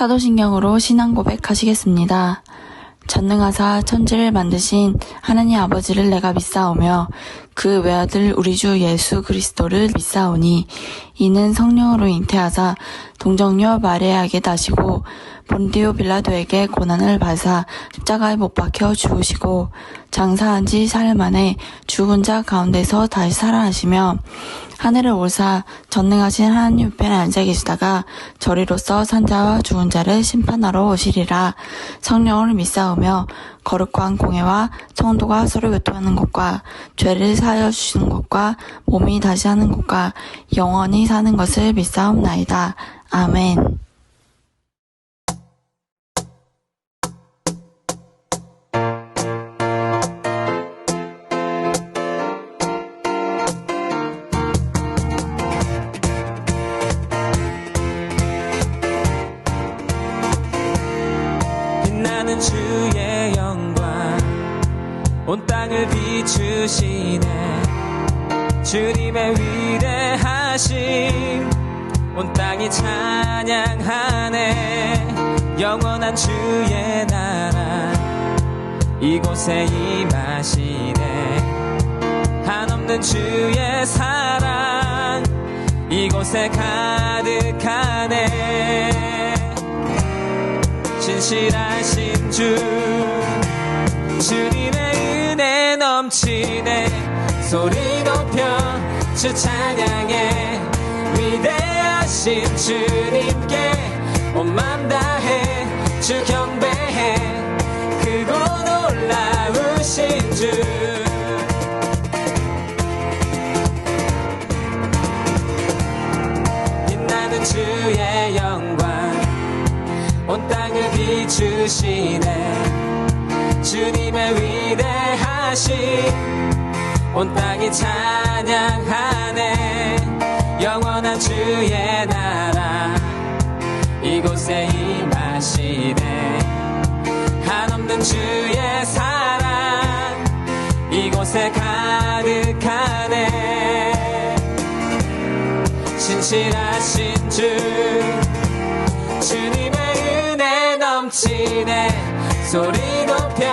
사도신경으로 신앙 고백하시겠습니다. 전능하사 천지를 만드신 하나님 아버지를 내가 믿사오며 그 외아들 우리 주 예수 그리스도를 믿사오니 이는 성령으로 잉태하사 동정녀 마리아에게 나시고 본디오 빌라도에게 고난을 받으사 십자가에 못 박혀 죽으시고 장사한 지 사흘 만에 죽은 자 가운데서 다시 살아나시며 하늘을 오르사 전능하신 하나님 우편에 앉아 계시다가 저리로서 산자와 죽은 자를 심판하러 오시리라. 성령을 믿사오며 거룩한 공예와 성도가 서로 교통하는 것과 죄를 사하여 주시는 것과 몸이 다시 하는 것과 영원히 사는 것을 믿사옵나이다. 아멘. 빛나는 주의 영광 온 땅을 비추시네. 주님의 위대하심 온 땅이 찬양하네. 영원한 주의 나라 이곳에 임하시네. 한없는 주의 사랑 이곳에 가득하네. 신실하신 주 주님의 은혜 넘치네. 소리 높여 주 찬양해. 위대하신 주님께 온 맘 다해 주 경배해. 크고 놀라우신 주 빛나는 주의 영광 온 땅을 비추시네. 주님의 위대하심 온 땅이 찬양하네. 영원한 주의 나라 이곳에 임하시네. 한없는 주의 사랑 이곳에 가득하네. 신실하신 주 주님의 은혜 넘치네. 소리 높여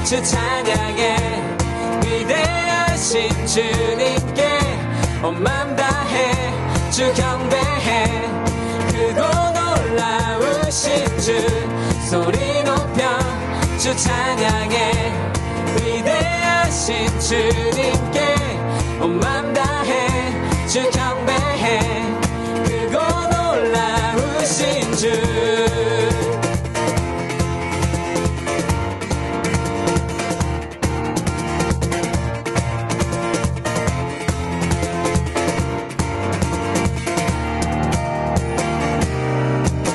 주 찬양해. 위대하신 주님께 온 맘 다해 주 경배해. 크고 놀라우신 주 소리 높여 주 찬양해. 위대하신 주님께 온 맘 다해 주 경배해. 크고 놀라우신 주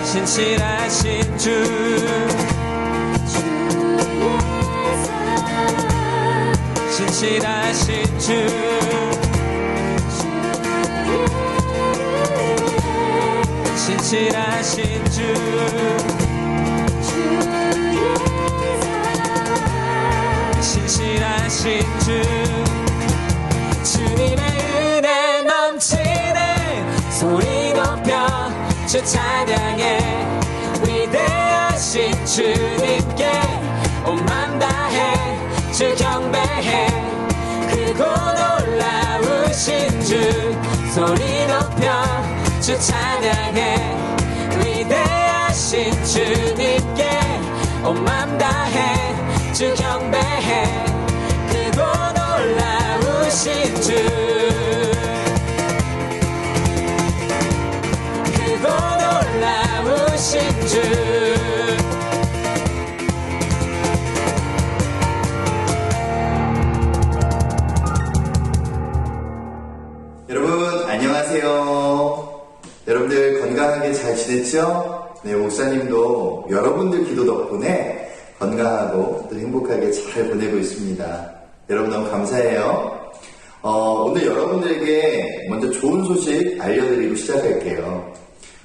신실하신 주 신실하신 주 신실하신 주 신실하신 주 주님의 은혜 넘치네. 소리 높여 주 찬양해. 위대하신 주님께 온 맘 다해 주 경배해. 크고 놀라우신 주 소리 높여 주 찬양해. 위대하신 주님께 온 맘 다해 주 경배해. 크고 놀라우신 주 크고 놀라우신 주 여러분 안녕하세요. 여러분들 건강하게 잘 지냈죠? 네, 목사님도 여러분들 기도 덕분에 건강하고 또 행복하게 잘 보내고 있습니다. 여러분 너무 감사해요. 오늘 여러분들에게 먼저 좋은 소식 알려드리고 시작할게요.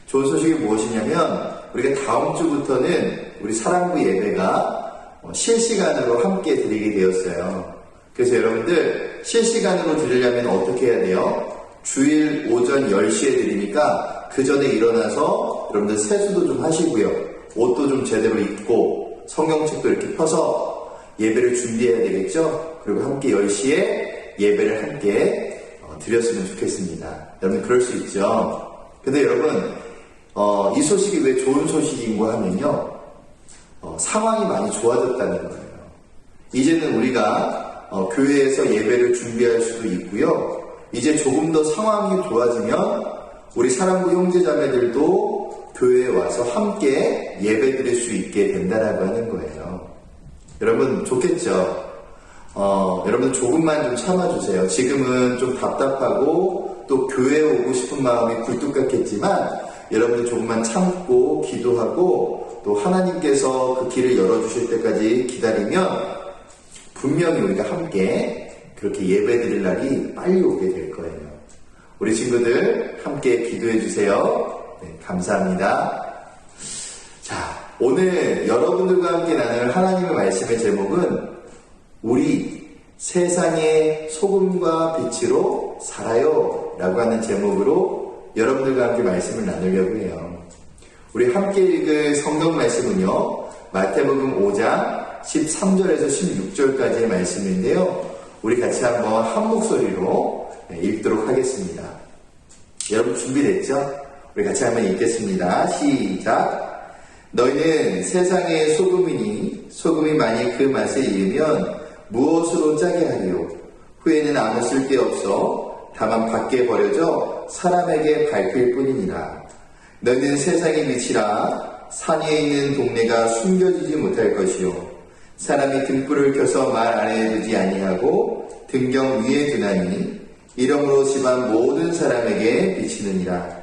좋은 소식이 무엇이냐면 우리가 다음 주부터는 우리 사랑부 예배가 실시간으로 함께 드리게 되었어요. 그래서 여러분들 실시간으로 드리려면 어떻게 해야 돼요? 주일 오전 10시에 드리니까 그 전에 일어나서 여러분들 세수도 좀 하시고요. 옷도 좀 제대로 입고 성경책도 이렇게 펴서 예배를 준비해야 되겠죠? 그리고 함께 10시에 예배를 함께 드렸으면 좋겠습니다. 여러분 그럴 수 있죠? 근데 여러분 이 소식이 왜 좋은 소식인가 하면요. 상황이 많이 좋아졌다는 거예요. 이제는 우리가 교회에서 예배를 준비할 수도 있고요. 이제 조금 더 상황이 좋아지면 우리 사랑부 형제자매들도 교회에 와서 함께 예배 드릴 수 있게 된다라고 하는 거예요. 여러분 좋겠죠? 여러분 조금만 좀 참아주세요. 지금은 좀 답답하고 또 교회에 오고 싶은 마음이 굴뚝 같겠지만 여러분들 조금만 참고 기도하고 또 하나님께서 그 길을 열어주실 때까지 기다리면 분명히 우리가 함께 그렇게 예배 드릴 날이 빨리 오게 될 거예요. 우리 친구들 함께 기도해 주세요. 네, 감사합니다. 자, 오늘 여러분들과 함께 나눌 하나님의 말씀의 제목은 우리 세상의 소금과 빛으로 살아요 라고 하는 제목으로 여러분들과 함께 말씀을 나누려고 해요. 우리 함께 읽을 성경 말씀은요, 마태복음 5장 13절에서 16절까지의 말씀인데요. 우리 같이 한번 한 목소리로 읽도록 하겠습니다. 여러분 준비됐죠? 우리 같이 한번 읽겠습니다. 시작! 너희는 세상의 소금이니 소금이 만일 그 맛을 잃으면 무엇으로 짜게 하리요? 후에는 아무 쓸데없어 다만 밖에 버려져 사람에게 밟힐 뿐이니라. 너희는 세상의 빛이라 산 위에 있는 동네가 숨겨지지 못할 것이요 사람이 등불을 켜서 말 아래에 두지 아니하고 등경 위에 두나니 이러므로 집안 모든 사람에게 비치느니라.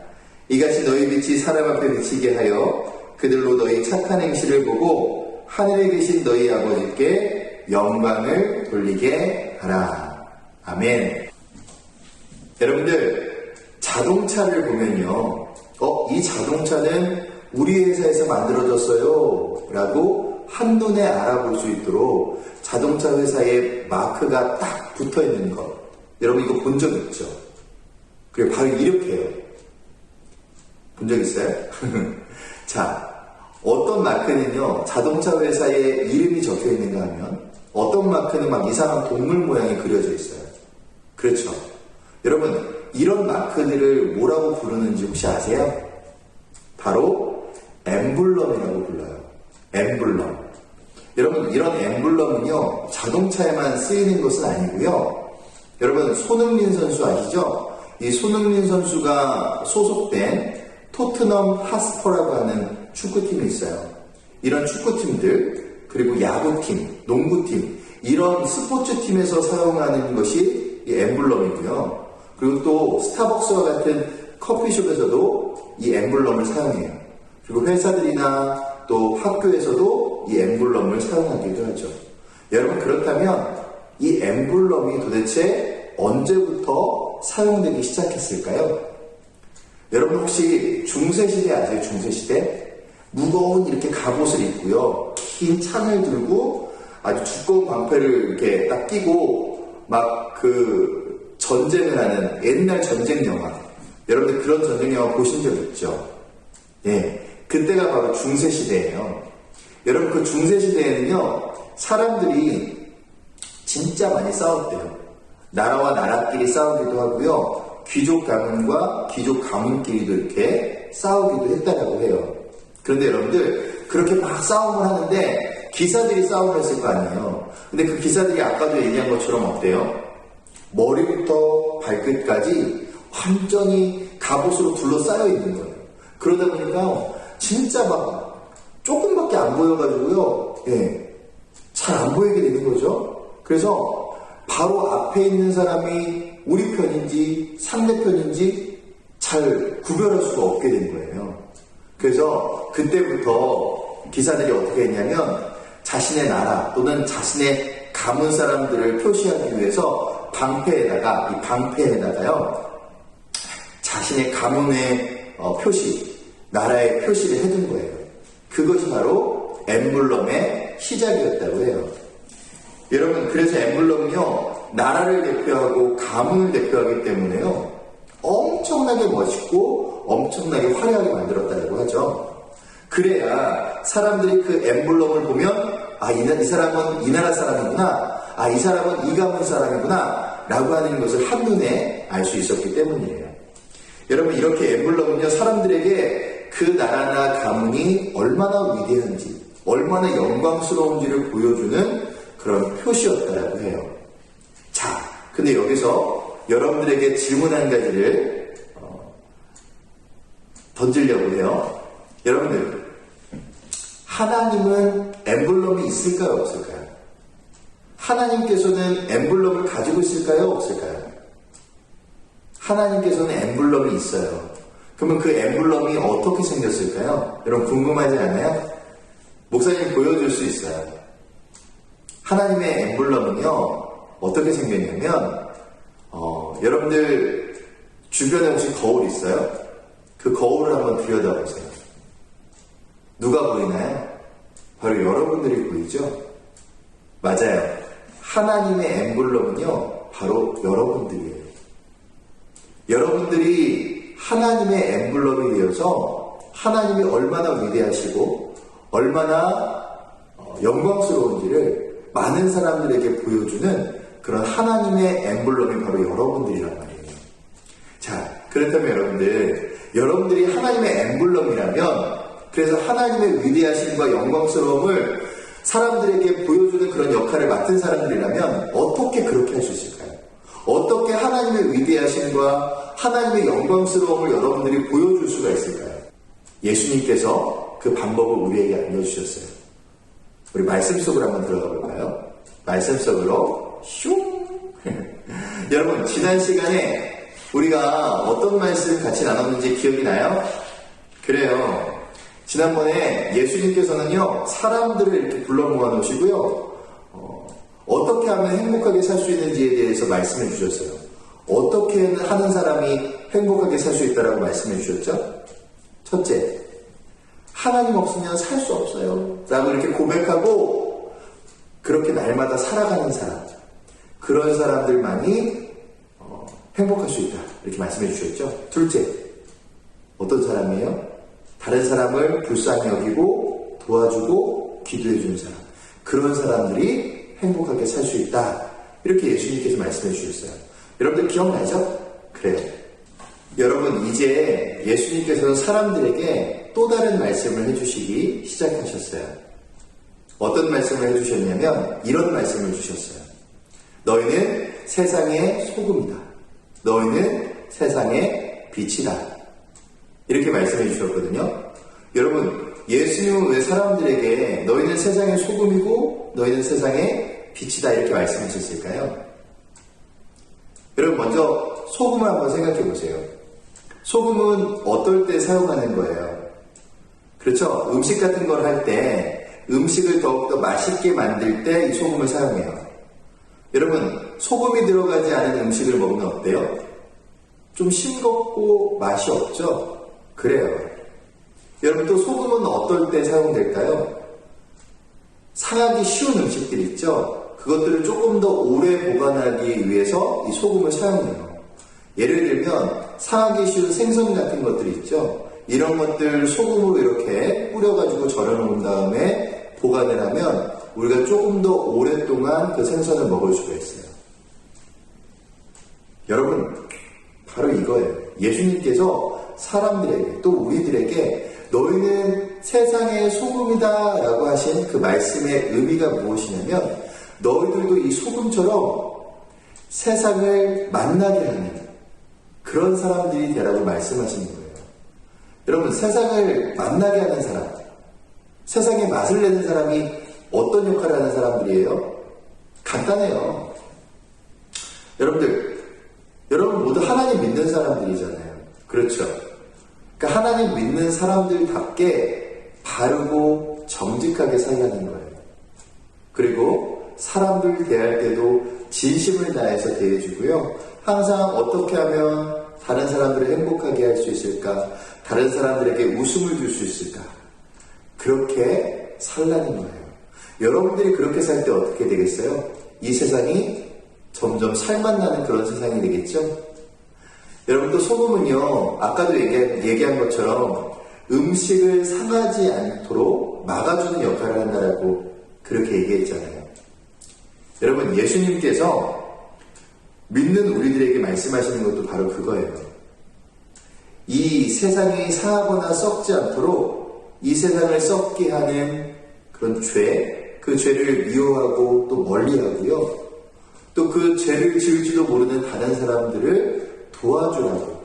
이같이 너희 빛이 사람 앞에 비치게 하여 그들로 너희 착한 행실을 보고 하늘에 계신 너희 아버지께 영광을 돌리게 하라. 아멘. 여러분들 자동차를 보면요, 이 자동차는 우리 회사에서 만들어졌어요 라고 한눈에 알아볼 수 있도록 자동차 회사의 마크가 딱 붙어 있는 것. 여러분 이거 본 적 있죠? 그리고 바로 이렇게 해요. 본 적 있어요? 자, 어떤 마크는요, 자동차 회사의 이름이 적혀 있는가 하면 어떤 마크는 막 이상한 동물 모양이 그려져 있어요. 그렇죠? 여러분, 이런 마크들을 뭐라고 부르는지 혹시 아세요? 바로 엠블럼이라고 불러요. 엠블럼. 여러분, 이런 엠블럼은요, 자동차에만 쓰이는 것은 아니고요. 여러분, 손흥민 선수 아시죠? 이 손흥민 선수가 소속된 토트넘 핫스퍼라고 하는 축구팀이 있어요. 이런 축구팀들, 그리고 야구팀, 농구팀, 이런 스포츠팀에서 사용하는 것이 이 엠블럼이고요. 그리고 또 스타벅스와 같은 커피숍에서도 이 엠블럼을 사용해요. 그리고 회사들이나 또 학교에서도 이 엠블럼을 사용하기도 하죠. 여러분, 그렇다면 이 엠블럼이 도대체 언제부터 사용되기 시작했을까요? 여러분 혹시 중세시대 아세요? 중세시대? 무거운 이렇게 갑옷을 입고요, 긴 창을 들고 아주 두꺼운 방패를 이렇게 딱 끼고 막 그 전쟁을 하는 옛날 전쟁 영화, 여러분들 그런 전쟁 영화 보신 적 있죠? 예, 그때가 바로 중세시대예요. 여러분 그 중세시대에는요, 사람들이 진짜 많이 싸웠대요. 나라와 나라끼리 싸우기도 하고요, 귀족 가문과 귀족 가문끼리도 이렇게 싸우기도 했다라고 해요. 그런데 여러분들 그렇게 막 싸움을 하는데 기사들이 싸움을 했을 거 아니에요. 근데 그 기사들이 아까도 얘기한 것처럼 어때요? 머리부터 발끝까지 완전히 갑옷으로 둘러싸여 있는 거예요. 그러다 보니까 진짜 막 조금밖에 안 보여가지고요, 예, 잘 안 보이게 되는 거죠. 그래서 바로 앞에 있는 사람이 우리 편인지 상대편인지 잘 구별할 수가 없게 된 거예요. 그래서 그때부터 기사들이 어떻게 했냐면 자신의 나라 또는 자신의 가문 사람들을 표시하기 위해서 방패에다가요, 자신의 가문의 표시, 나라의 표시를 해둔 거예요. 그것이 바로 엠블럼의 시작이었다고 해요. 여러분, 그래서 엠블럼은요, 나라를 대표하고 가문을 대표하기 때문에요, 엄청나게 멋있고 엄청나게 화려하게 만들었다고 하죠. 그래야 사람들이 그 엠블럼을 보면 이 사람은 이 나라 사람이구나, 이 사람은 이 가문 사람이구나 라고 하는 것을 한눈에 알 수 있었기 때문이에요. 여러분, 이렇게 엠블럼은요, 사람들에게 그 나라나 가문이 얼마나 위대한지, 얼마나 영광스러운지를 보여주는 그런 표시였다라고 해요. 자, 근데 여기서 여러분들에게 질문 한 가지를 던지려고 해요. 여러분들, 하나님은 엠블럼이 있을까요, 없을까요? 하나님께서는 엠블럼을 가지고 있을까요, 없을까요? 하나님께서는 엠블럼이 있어요. 그러면 그 엠블럼이 어떻게 생겼을까요? 여러분 궁금하지 않아요? 목사님 보여줄 수 있어요. 하나님의 엠블럼은요, 어떻게 생겼냐면, 여러분들 주변에 혹시 거울 있어요? 그 거울을 한번 들여다보세요. 누가 보이나요? 바로 여러분들이 보이죠? 맞아요. 하나님의 엠블럼은요, 바로 여러분들이에요. 여러분들이 하나님의 엠블럼이 되어서 하나님이 얼마나 위대하시고 얼마나 영광스러운지를 많은 사람들에게 보여주는 그런 하나님의 엠블럼이 바로 여러분들이란 말이에요. 자, 그렇다면 여러분들이 하나님의 엠블럼이라면, 그래서 하나님의 위대하심과 영광스러움을 사람들에게 보여주는 그런 역할을 맡은 사람들이라면 어떻게 그렇게 할 수 있을까요? 어떻게 하나님의 위대하심과 하나님의 영광스러움을 여러분들이 보여줄 수가 있을까요? 예수님께서 그 방법을 우리에게 알려주셨어요. 우리 말씀 속으로 한번 들어가 볼까요? 말씀 속으로 슝! 여러분, 지난 시간에 우리가 어떤 말씀 같이 나눴는지 기억이 나요? 그래요. 지난번에 예수님께서는요, 사람들을 이렇게 불러 모아 놓으시고요, 어떻게 하면 행복하게 살 수 있는지에 대해서 말씀해 주셨어요. 어떻게 하는 사람이 행복하게 살 수 있다라고 말씀해 주셨죠? 첫째, 하나님 없으면 살 수 없어요 라고 이렇게 고백하고 그렇게 날마다 살아가는 사람, 그런 사람들만이 행복할 수 있다 이렇게 말씀해 주셨죠. 둘째, 어떤 사람이에요? 다른 사람을 불쌍히 여기고 도와주고 기도해 주는 사람, 그런 사람들이 행복하게 살 수 있다 이렇게 예수님께서 말씀해 주셨어요. 여러분들 기억나죠? 그래요. 여러분, 이제 예수님께서는 사람들에게 또 다른 말씀을 해주시기 시작하셨어요. 어떤 말씀을 해주셨냐면 이런 말씀을 주셨어요. 너희는 세상의 소금이다. 너희는 세상의 빛이다. 이렇게 말씀해 주셨거든요. 여러분, 예수님은 왜 사람들에게 너희는 세상의 소금이고 너희는 세상의 빛이다 이렇게 말씀하셨을까요? 여러분, 먼저 소금을 한번 생각해 보세요. 소금은 어떨 때 사용하는 거예요? 그렇죠? 음식 같은 걸 할 때 음식을 더욱더 맛있게 만들 때 이 소금을 사용해요. 여러분, 소금이 들어가지 않은 음식을 먹으면 어때요? 좀 싱겁고 맛이 없죠? 그래요. 여러분, 또 소금은 어떨 때 사용될까요? 상하기 쉬운 음식들 있죠? 그것들을 조금 더 오래 보관하기 위해서 이 소금을 사용해요. 예를 들면 상하기 쉬운 생선 같은 것들 있죠? 이런 것들 소금으로 이렇게 뿌려가지고 절여놓은 다음에 보관을 하면 우리가 조금 더 오랫동안 그 생선을 먹을 수가 있어요. 여러분, 바로 이거예요. 예수님께서 사람들에게, 또 우리들에게 너희는 세상의 소금이다 라고 하신 그 말씀의 의미가 무엇이냐면, 너희들도 이 소금처럼 세상을 만나게 하는 그런 사람들이 되라고 말씀하시는 거예요. 여러분, 세상을 만나게 하는 사람, 세상에 맛을 내는 사람이 어떤 역할을 하는 사람들이에요? 간단해요. 여러분 모두 하나님 믿는 사람들이잖아요. 그렇죠? 그러니까 하나님 믿는 사람들답게 바르고 정직하게 살라는 거예요. 그리고 사람들 대할 때도 진심을 다해서 대해주고요. 항상 어떻게 하면 다른 사람들을 행복하게 할 수 있을까? 다른 사람들에게 웃음을 줄 수 있을까? 그렇게 살라는 거예요. 여러분들이 그렇게 살 때 어떻게 되겠어요? 이 세상이 점점 살맛나는 그런 세상이 되겠죠? 여러분 또 소금은요, 아까도 얘기한 것처럼 음식을 상하지 않도록 막아주는 역할을 한다라고 그렇게 얘기했잖아요. 여러분, 예수님께서 믿는 우리들에게 말씀하시는 것도 바로 그거예요. 이 세상이 상하거나 썩지 않도록 이 세상을 썩게 하는 그런 죄, 그 죄를 미워하고 또 멀리하고요. 또 그 죄를 지을지도 모르는 다른 사람들을 도와주라고,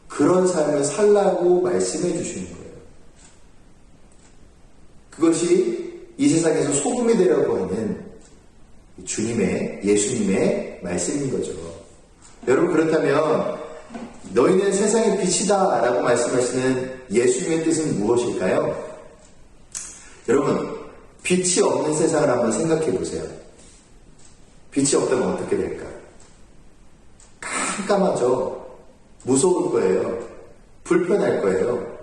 그런 삶을 살라고 말씀해 주시는 거예요. 그것이 이 세상에서 소금이 되라고 하는 예수님의 말씀인 거죠. 여러분, 그렇다면 너희는 세상의 빛이다 라고 말씀하시는 예수님의 뜻은 무엇일까요? 여러분, 빛이 없는 세상을 한번 생각해 보세요. 빛이 없다면 어떻게 될까? 깜깜하죠. 무서울 거예요. 불편할 거예요.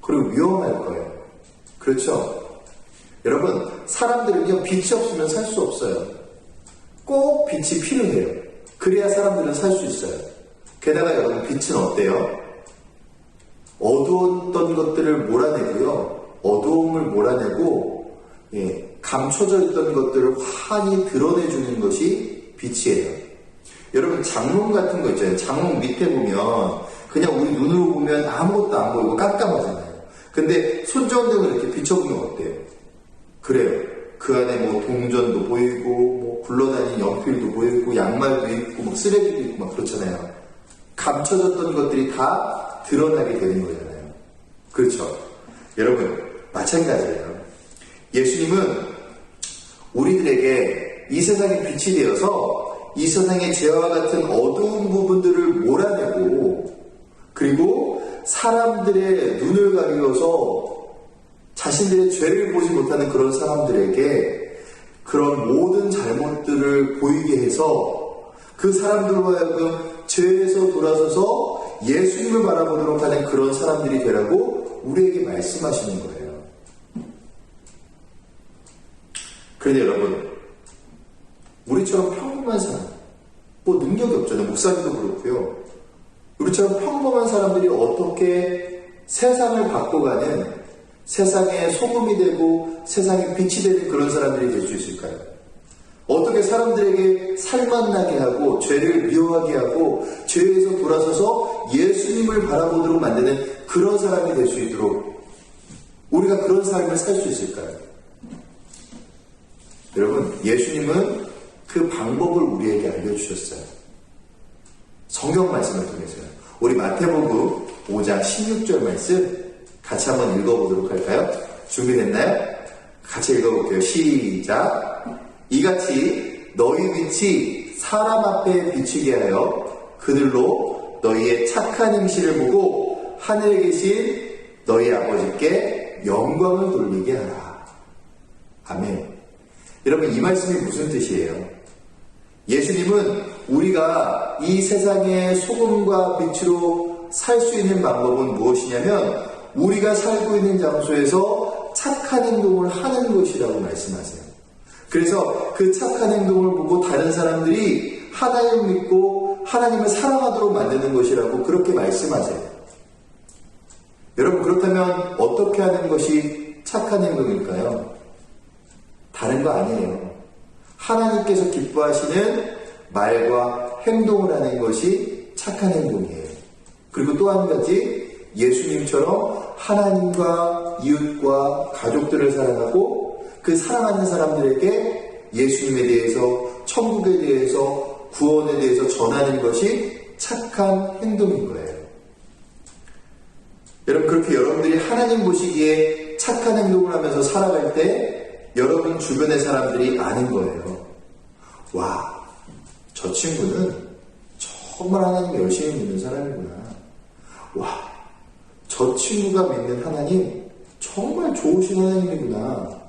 그리고 위험할 거예요. 그렇죠? 여러분, 사람들은요, 빛이 없으면 살 수 없어요. 꼭 빛이 필요해요. 그래야 사람들은 살 수 있어요. 게다가 여러분, 빛은 어때요? 어두웠던 것들을 몰아내고요. 어두움을 몰아내고, 감춰져 있던 것들을 환히 드러내주는 것이 빛이에요. 여러분, 장롱 같은 거 있잖아요. 장롱 밑에 보면 그냥 우리 눈으로 보면 아무것도 안 보이고 깜깜하잖아요. 근데 손전등을 이렇게 비춰보면 어때요? 그래요. 그 안에 뭐 동전도 보이고, 뭐 굴러다니는 연필도 보이고, 양말도 있고, 막 쓰레기도 있고, 막 그렇잖아요. 감춰졌던 것들이 다 드러나게 되는 거잖아요. 그렇죠? 여러분, 마찬가지예요. 예수님은 우리들에게 이 세상의 빛이 되어서 이 세상의 죄와 같은 어두운 부분들을 몰아내고, 그리고 사람들의 눈을 가리워서 자신들의 죄를 보지 못하는 그런 사람들에게 그런 모든 잘못들을 보이게 해서 그 사람들로 하여금 죄에서 돌아서서 예수님을 바라보도록 하는 그런 사람들이 되라고 우리에게 말씀하시는 거예요. 그런데 여러분, 우리처럼 평범한 사람, 뭐 능력이 없잖아요. 목사님도 그렇고요. 우리처럼 평범한 사람들이 어떻게 세상을 바꿔가는, 세상의 소금이 되고 세상의 빛이 되는 그런 사람들이 될 수 있을까요? 어떻게 사람들에게 살맛나게 하고 죄를 미워하게 하고 죄에서 돌아서서 예수님을 바라보도록 만드는 그런 사람이 될 수 있도록 우리가 그런 삶을 살 수 있을까요? 여러분, 예수님은 그 방법을 우리에게 알려주셨어요. 성경 말씀을 통해서요. 우리 마태복음 5장 16절 말씀 같이 한번 읽어보도록 할까요? 준비됐나요? 같이 읽어볼게요. 시작. 이같이 너희 빛이 사람 앞에 비추게 하여 그들로 너희의 착한 행실을 보고 하늘에 계신 너희 아버지께 영광을 돌리게 하라. 아멘. 여러분, 이 말씀이 무슨 뜻이에요? 예수님은 우리가 이 세상의 소금과 빛으로 살 수 있는 방법은 무엇이냐면 우리가 살고 있는 장소에서 착한 행동을 하는 것이라고 말씀하세요. 그래서 그 착한 행동을 보고 다른 사람들이 하나님을 믿고 하나님을 사랑하도록 만드는 것이라고 그렇게 말씀하세요. 여러분, 그렇다면 어떻게 하는 것이 착한 행동일까요? 다른 거 아니에요. 하나님께서 기뻐하시는 말과 행동을 하는 것이 착한 행동이에요. 그리고 또 한 가지, 예수님처럼 하나님과 이웃과 가족들을 사랑하고 그 사랑하는 사람들에게 예수님에 대해서, 천국에 대해서, 구원에 대해서 전하는 것이 착한 행동인 거예요. 여러분, 그렇게 여러분들이 하나님 보시기에 착한 행동을 하면서 살아갈 때 여러분 주변의 사람들이 아는 거예요. 와, 저 친구는 정말 하나님 열심히 믿는 사람이구나. 와, 저 친구가 믿는 하나님 정말 좋으신 하나님이구나.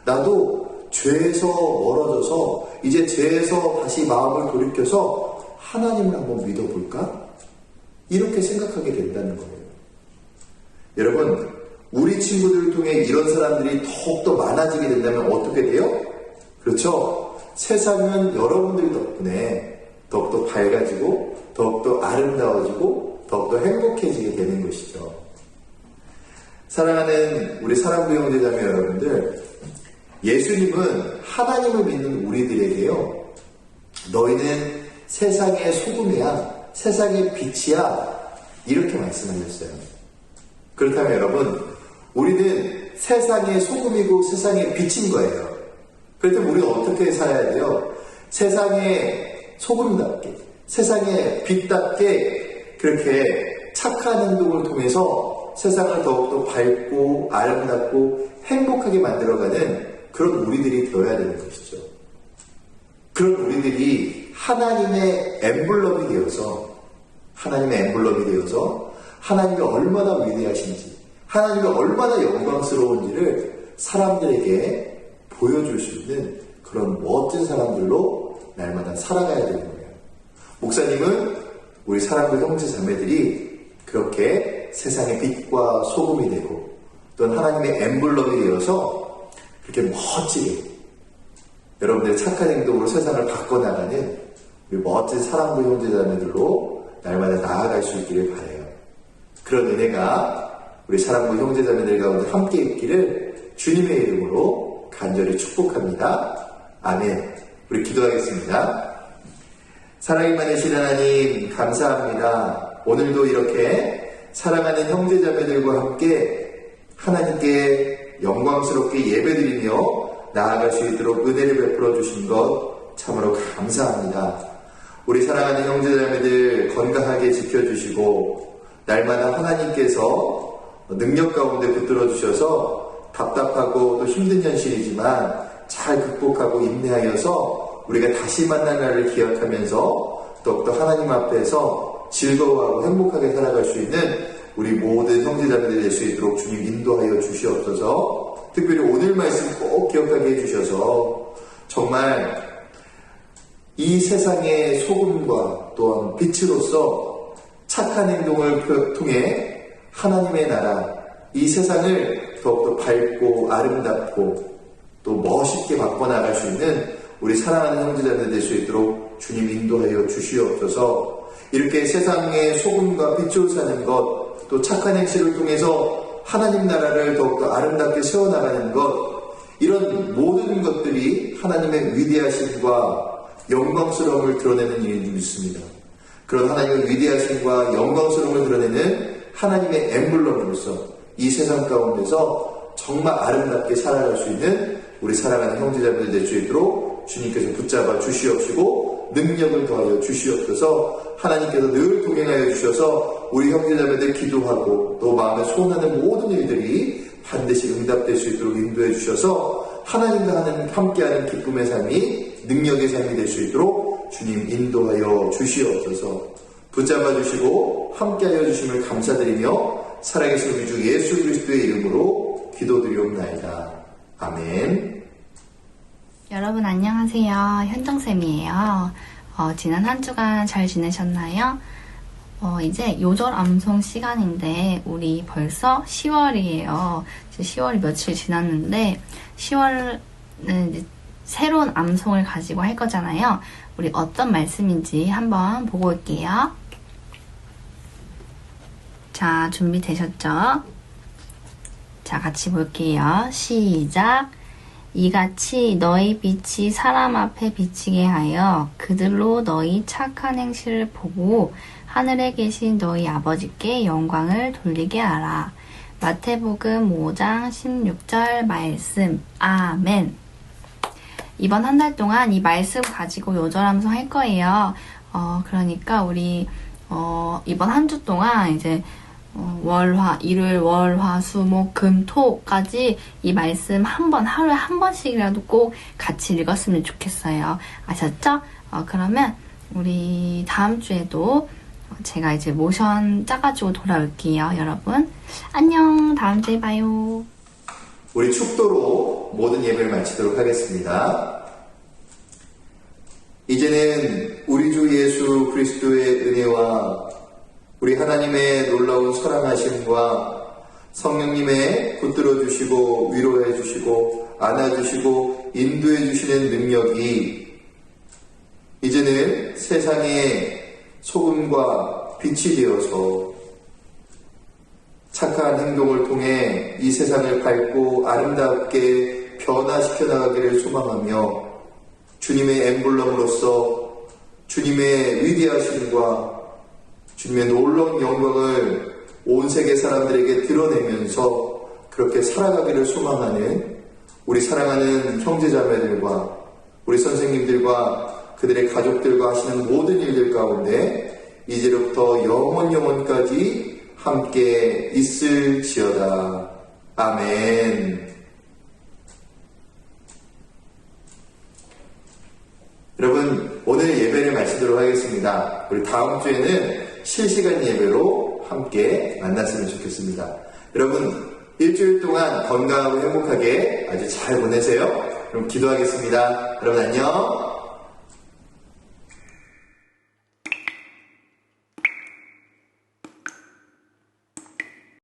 나도 죄에서 멀어져서 이제 죄에서 다시 마음을 돌이켜서 하나님을 한번 믿어볼까? 이렇게 생각하게 된다는 거예요. 여러분, 우리 친구들을 통해 이런 사람들이 더욱더 많아지게 된다면 어떻게 돼요? 그렇죠? 세상은 여러분들 덕분에 더욱더 밝아지고 더욱더 아름다워지고 더욱더 행복해지게 되는 것이죠. 사랑하는 우리 사랑부 형제자매 여러분들, 예수님은 하나님을 믿는 우리들에게요, 너희는 세상의 소금이야, 세상의 빛이야, 이렇게 말씀하셨어요. 그렇다면 여러분, 우리는 세상의 소금이고 세상의 빛인 거예요. 그렇다면 우리는 어떻게 살아야 돼요? 세상의 소금답게, 세상의 빛답게 그렇게 착한 행동을 통해서 세상을 더욱더 밝고 아름답고 행복하게 만들어가는 그런 우리들이 되어야 되는 것이죠. 그런 우리들이 하나님의 엠블럼이 되어서, 하나님이 얼마나 위대하신지, 하나님이 얼마나 영광스러운지를 사람들에게 보여줄 수 있는 그런 멋진 사람들로 날마다 살아가야 되는 거예요. 목사님은 우리 사랑부 형제 자매들이 그렇게 세상의 빛과 소금이 되고 또한 하나님의 엠블럼이 되어서 그렇게 멋지게 여러분들의 착한 행동으로 세상을 바꿔나가는 우리 멋진 사랑부 형제 자매들로 날마다 나아갈 수 있기를 바라요. 그런 은혜가 우리 사랑부 형제 자매들 가운데 함께 있기를 주님의 이름으로 간절히 축복합니다. 아멘. 우리 기도하겠습니다. 사랑이 많으신 하나님, 감사합니다. 오늘도 이렇게 사랑하는 형제 자매들과 함께 하나님께 영광스럽게 예배드리며 나아갈 수 있도록 은혜를 베풀어 주신 것 참으로 감사합니다. 우리 사랑하는 형제 자매들 건강하게 지켜주시고 날마다 하나님께서 능력 가운데 붙들어 주셔서 답답하고 또 힘든 현실이지만 잘 극복하고 인내하여서 우리가 다시 만날 날을 기억하면서 더욱더 하나님 앞에서 즐거워하고 행복하게 살아갈 수 있는 우리 모든 형제자매들 될 수 있도록 주님 인도하여 주시옵소서. 특별히 오늘 말씀 꼭 기억하게 해주셔서 정말 이 세상의 소금과 또한 빛으로서 착한 행동을 통해 하나님의 나라, 이 세상을 더욱더 밝고 아름답고 또 멋있게 바꿔나갈 수 있는 우리 사랑하는 형제자매들 될 수 있도록 주님 인도하여 주시옵소서. 이렇게 세상의 소금과 빛으로 사는 것, 또 착한 행실을 통해서 하나님 나라를 더욱더 아름답게 세워나가는 것, 이런 모든 것들이 하나님의 위대하심과 영광스러움을 드러내는 일이 믿습니다. 그런 하나님의 위대하심과 영광스러움을 드러내는 하나님의 엠블럼으로서 이 세상 가운데서 정말 아름답게 살아갈 수 있는 우리 사랑하는 형제자매들 될 수 있도록 주님께서 붙잡아 주시옵시고 능력을 더하여 주시옵소서. 하나님께서 늘 동행하여 주셔서 우리 형제자매들 기도하고 또 마음에 소원하는 모든 일들이 반드시 응답될 수 있도록 인도해 주셔서 하나님과 함께하는 기쁨의 삶이 능력의 삶이 될 수 있도록 주님 인도하여 주시옵소서. 붙잡아 주시고 함께하여 주심을 감사드리며 살아계신 우리 주 예수 그리스도의 이름으로 기도드리옵나이다. 아멘. 여러분 안녕하세요. 현정쌤이에요. 지난 한 주간 잘 지내셨나요? 이제 요절 암송 시간인데 우리 벌써 10월이에요. 10월이 며칠 지났는데 10월은 이제 새로운 암송을 가지고 할 거잖아요. 우리 어떤 말씀인지 한번 보고 올게요. 자, 준비되셨죠? 자, 같이 볼게요. 시작! 이같이 너희 빛이 사람 앞에 비치게 하여 그들로 너희 착한 행실을 보고 하늘에 계신 너희 아버지께 영광을 돌리게 하라. 마태복음 5장 16절 말씀. 아멘. 이번 한 달 동안 이 말씀 가지고 요절함송 할 거예요. 그러니까 우리 이번 한 주 동안 이제 일요일, 월, 화, 수, 목, 금, 토까지 이 말씀 하루에 한 번씩이라도 꼭 같이 읽었으면 좋겠어요. 아셨죠? 그러면 우리 다음 주에도 제가 이제 모션 짜가지고 돌아올게요, 여러분. 안녕, 다음 주에 봐요. 우리 축도로 모든 예배를 마치도록 하겠습니다. 이제는 우리 주 예수 그리스도의 은혜와 우리 하나님의 놀라운 사랑하심과 성령님의 붙들어 주시고 위로해 주시고 안아주시고 인도해 주시는 능력이 이제는 세상의 소금과 빛이 되어서 착한 행동을 통해 이 세상을 밝고 아름답게 변화시켜 나가기를 소망하며 주님의 엠블럼으로서 주님의 위대하심과 주님의 놀라운 영광을 온 세계 사람들에게 드러내면서 그렇게 살아가기를 소망하는 우리 사랑하는 형제자매들과 우리 선생님들과 그들의 가족들과 하시는 모든 일들 가운데 이제로부터 영원까지 함께 있을지어다. 아멘. 여러분, 오늘 예배를 마치도록 하겠습니다. 우리 다음 주에는 실시간 예배로 함께 만났으면 좋겠습니다. 여러분, 일주일 동안 건강하고 행복하게 아주 잘 보내세요. 그럼 기도하겠습니다. 여러분 안녕.